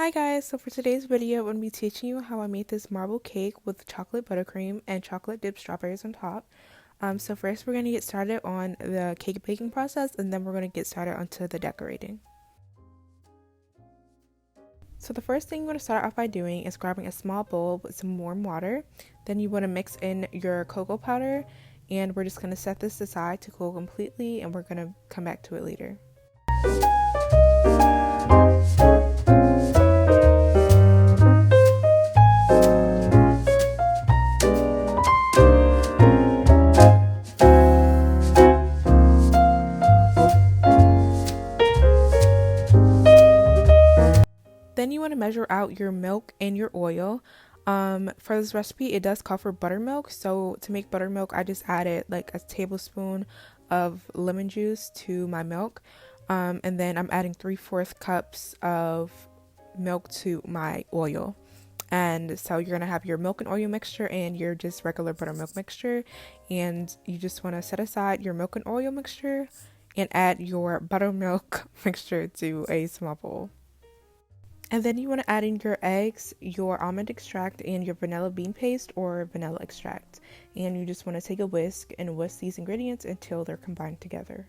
Hi guys, so for today's video I'm going to be teaching you how I made this marble cake with chocolate buttercream and chocolate dipped strawberries on top. So first we're going to get started on the cake baking process, and then we're going to get started onto the decorating. So the first thing you want to start off by doing is grabbing a small bowl with some warm water. Then you want to mix in your cocoa powder, and we're just going to set this aside to cool completely, and we're going to come back to it later. Then you want to measure out your milk and your oil. For this recipe, it does call for buttermilk. So to make buttermilk, I just added like a tablespoon of lemon juice to my milk. And then I'm adding 3/4 cups of milk to my oil. And so you're going to have your milk and oil mixture and your just regular buttermilk mixture. And you just want to set aside your milk and oil mixture and add your buttermilk mixture to a small bowl. And then you want to add in your eggs, your almond extract, and your vanilla bean paste or vanilla extract. And you just want to take a whisk and whisk these ingredients until they're combined together.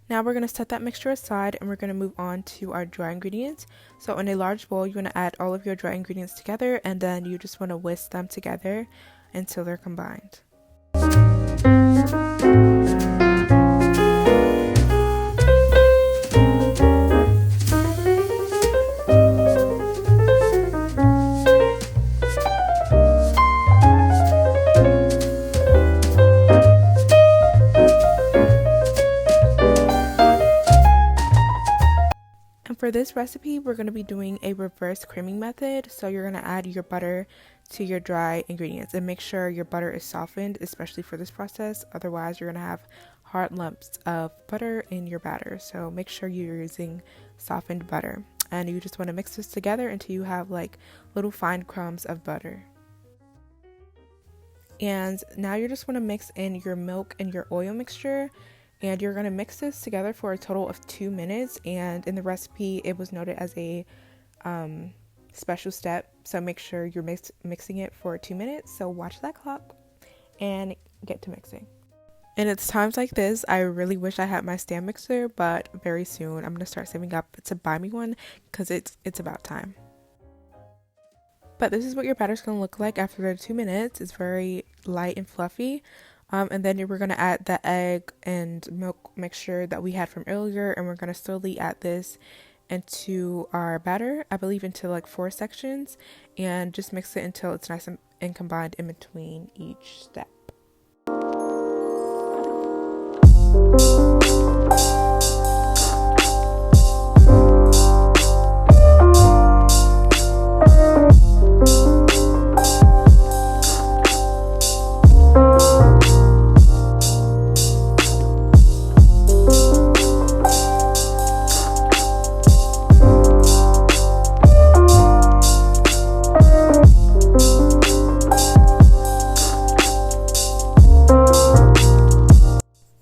Now we're going to set that mixture aside, and we're going to move on to our dry ingredients. So in a large bowl, you want to add all of your dry ingredients together, and then you just want to whisk them together until they're combined. For this recipe, we're going to be doing a reverse creaming method. So you're going to add your butter to your dry ingredients and make sure your butter is softened, especially for this process. Otherwise, you're going to have hard lumps of butter in your batter. So make sure you're using softened butter. And you just want to mix this together until you have like little fine crumbs of butter. And now you just want to mix in your milk and your oil mixture. And you're going to mix this together for a total of 2 minutes. And in the recipe, it was noted as a special step. So make sure you're mixing it for 2 minutes. So watch that clock and get to mixing. And it's times like this, I really wish I had my stand mixer, but very soon I'm going to start saving up to buy me one because it's about time. But this is what your batter's going to look like after the 2 minutes. It's very light and fluffy. And then we're going to add the egg and milk mixture that we had from earlier, and we're going to slowly add this into our batter, I believe into like 4 sections, and just mix it until it's nice and combined in between each step.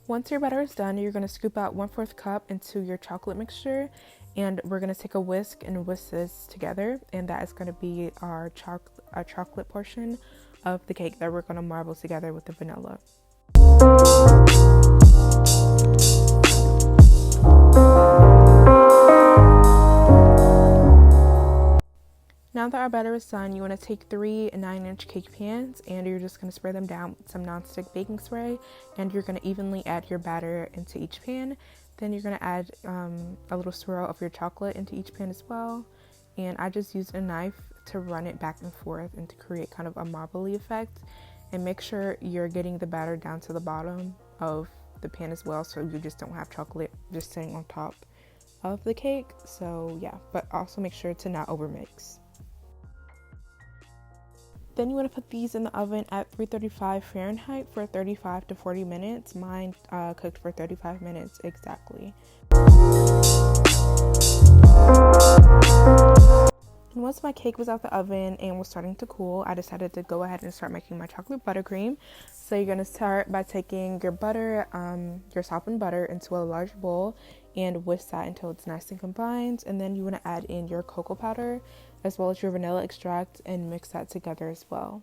Once your batter is done, you're going to scoop out 1/4 cup into your chocolate mixture, and we're going to take a whisk and whisk this together, and that is going to be our chocolate portion of the cake that we're going to marble together with the vanilla. Now that our batter is done, you want to take 3 9-inch cake pans, and you're just going to spray them down with some nonstick baking spray, and you're going to evenly add your batter into each pan. Then you're going to add a little swirl of your chocolate into each pan as well, and I just used a knife to run it back and forth and to create kind of a marbly effect. And make sure you're getting the batter down to the bottom of the pan as well, so you just don't have chocolate just sitting on top of the cake. So yeah, but also make sure to not overmix. Then you want to put these in the oven at 335 Fahrenheit for 35 to 40 minutes. Mine cooked for 35 minutes exactly. And once my cake was out the oven and was starting to cool, I decided to go ahead and start making my chocolate buttercream. So you're going to start by taking your butter, your softened butter, into a large bowl and whisk that until it's nice and combined. And then you want to add in your cocoa powder as well as your vanilla extract and mix that together as well.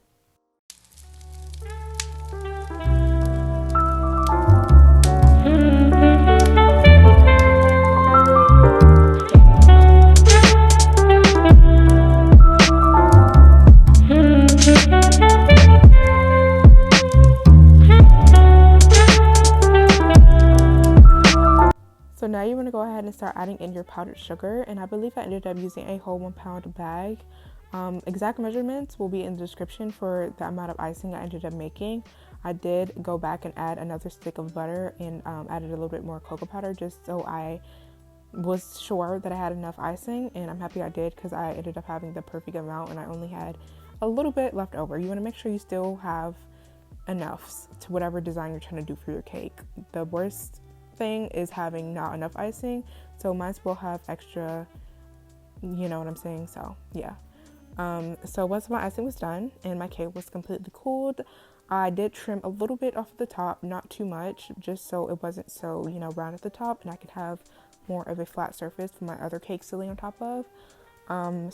So now you want to go ahead and start adding in your powdered sugar, and I believe I ended up using a whole 1 pound bag. Exact measurements will be in the description for the amount of icing I ended up making. I did go back and add another stick of butter and added a little bit more cocoa powder just so I was sure that I had enough icing, and I'm happy I did because I ended up having the perfect amount and I only had a little bit left over. You want to make sure you still have enough to whatever design you're trying to do for your cake. The worst thing is having not enough icing, so mine will have extra, you know what I'm saying. So yeah, so once my icing was done and my cake was completely cooled, I did trim a little bit off the top, not too much, just so it wasn't so, you know, round at the top and I could have more of a flat surface for my other cakes to lay on top of.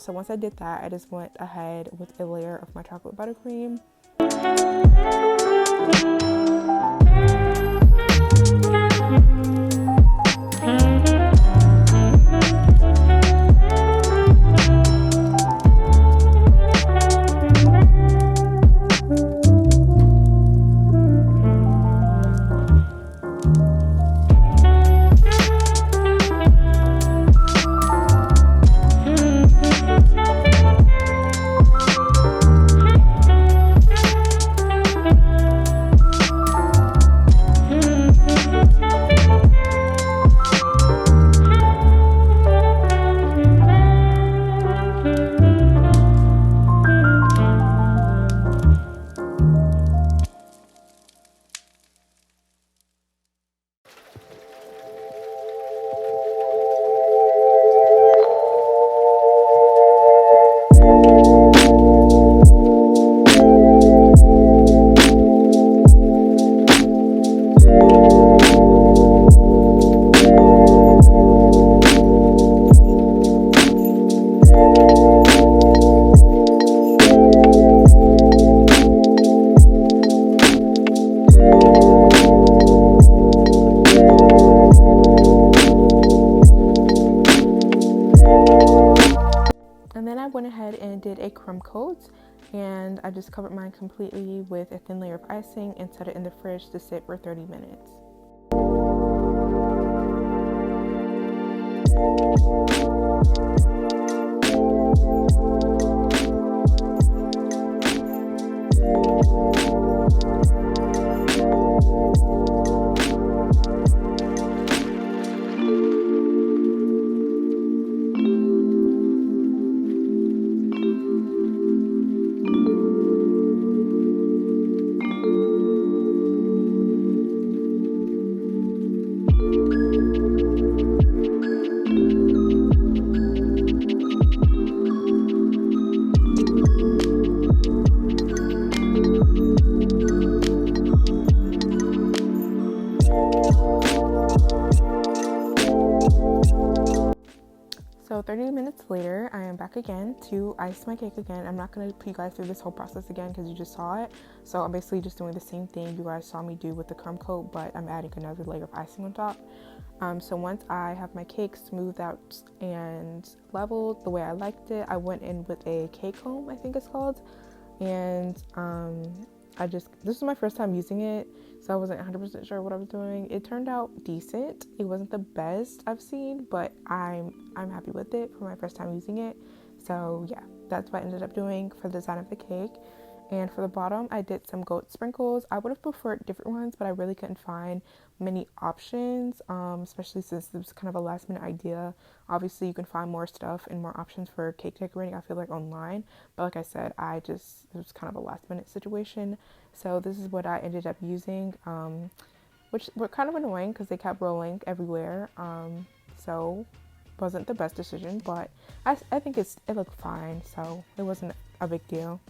So once I did that, I just went ahead with a layer of my chocolate buttercream. And then I went ahead and did a crumb coat, and I just covered mine completely with a thin layer of icing and set it in the fridge to sit for 30 minutes. So 30 minutes later, I am back again to ice my cake again. I'm not going to put you guys through this whole process again because you just saw it. So I'm basically just doing the same thing you guys saw me do with the crumb coat, but I'm adding another layer of icing on top. So once I have my cake smoothed out and leveled the way I liked it, I went in with a cake comb, I think it's called. And this is my first time using it, so I wasn't 100% sure what I was doing. It turned out decent. It wasn't the best I've seen, but I'm happy with it for my first time using it. So yeah, that's what I ended up doing for the design of the cake. And for the bottom, I did some goat sprinkles. I would have preferred different ones, but I really couldn't find many options, especially since it was kind of a last minute idea. Obviously, you can find more stuff and more options for cake decorating, I feel like, online. But like I said, it was kind of a last minute situation. So this is what I ended up using, which were kind of annoying because they kept rolling everywhere. So wasn't the best decision, but I think it looked fine, so it wasn't a big deal.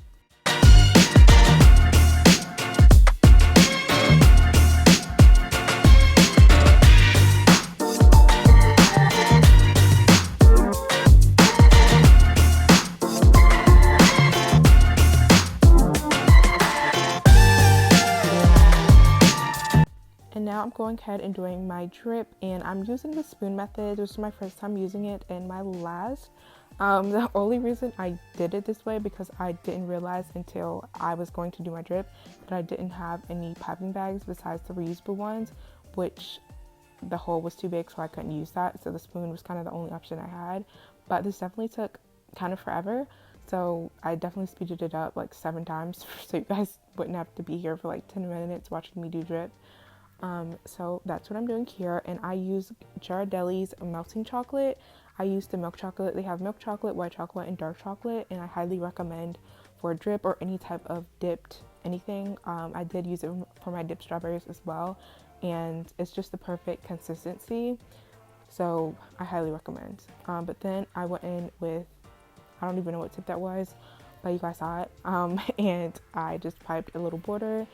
And now I'm going ahead and doing my drip, and I'm using the spoon method. This is my first time using it and my last. The only reason I did it this way because I didn't realize until I was going to do my drip that I didn't have any piping bags besides the reusable ones, which the hole was too big so I couldn't use that. So the spoon was kind of the only option I had. But this definitely took kind of forever. So I definitely speeded it up like 7 times so you guys wouldn't have to be here for like 10 minutes watching me do drip. So that's what I'm doing here, and I use Ghirardelli's melting chocolate. I use the milk chocolate. They have milk chocolate, white chocolate, and dark chocolate, and I highly recommend for a drip or any type of dipped anything. I did use it for my dipped strawberries as well, and it's just the perfect consistency, so I highly recommend. But then I went in with, I don't even know what tip that was, but you guys saw it, and I just piped a little border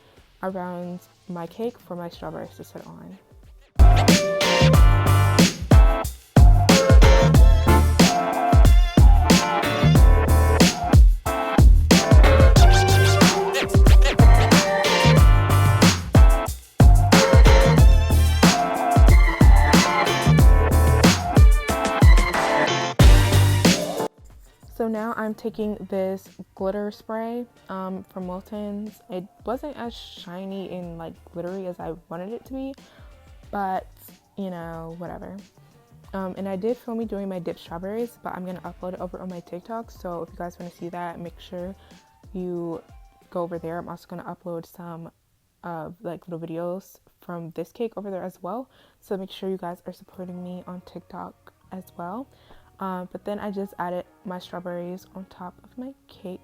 around my cake for my strawberries to sit on. So now I'm taking this glitter spray from Wilton's. It wasn't as shiny and like glittery as I wanted it to be, but you know, whatever. And I did film me doing my dipped strawberries, but I'm gonna upload it over on my TikTok. So if you guys want to see that, make sure you go over there. I'm also gonna upload some like little videos from this cake over there as well. So make sure you guys are supporting me on TikTok as well. But then I just added my strawberries on top of my cake.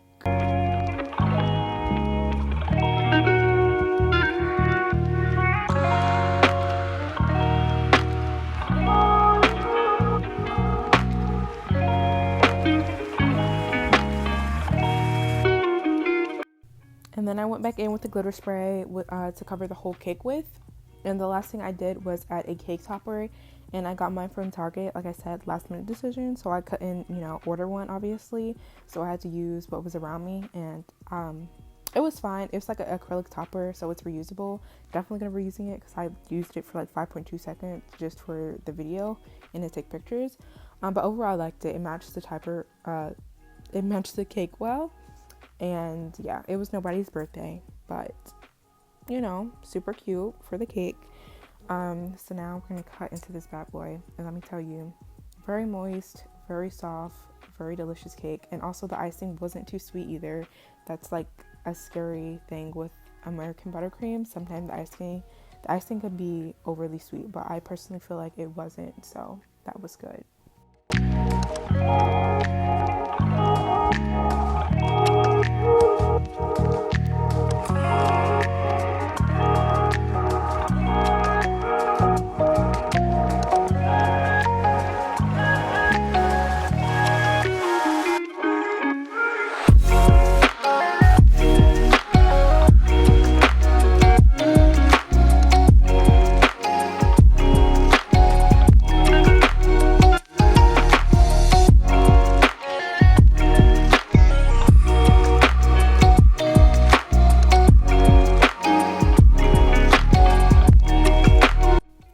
And then I went back in with the glitter spray to cover the whole cake with. And the last thing I did was add a cake topper, and I got mine from Target. Like I said, last minute decision, so I couldn't, order one obviously. So I had to use what was around me, and it was fine. It's like an acrylic topper, so it's reusable. Definitely gonna be reusing it because I used it for like 5.2 seconds just for the video and to take pictures. But overall, I liked it. It matched the topper. It matched the cake well, and yeah, it was nobody's birthday, but super cute for the cake. So now we're gonna cut into this bad boy, and let me tell you, very moist, very soft, very delicious cake. And also the icing wasn't too sweet either. That's like a scary thing with American buttercream. Sometimes the icing could be overly sweet, but I personally feel like it wasn't, so that was good.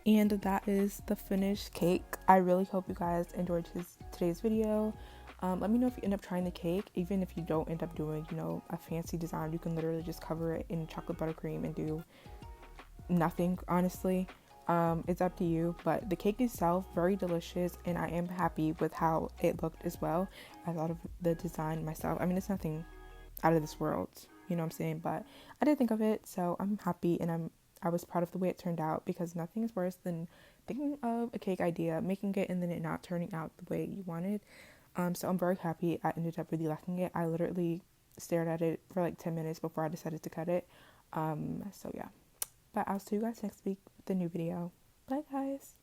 And that is the finished cake. I really hope you guys enjoyed today's video. Let me know if you end up trying the cake. Even if you don't end up doing, a fancy design, you can literally just cover it in chocolate buttercream and do nothing, honestly. It's up to you, but the cake itself, very delicious, and I am happy with how it looked as well. I thought of the design myself. I mean, it's nothing out of this world, you know what I'm saying? But I did think of it, so I'm happy, and I was proud of the way it turned out, because nothing is worse than thinking of a cake idea, making it, and then it not turning out the way you wanted. So I'm very happy I ended up really liking it. I literally stared at it for like 10 minutes before I decided to cut it. So yeah. But I'll see you guys next week with a new video. Bye guys.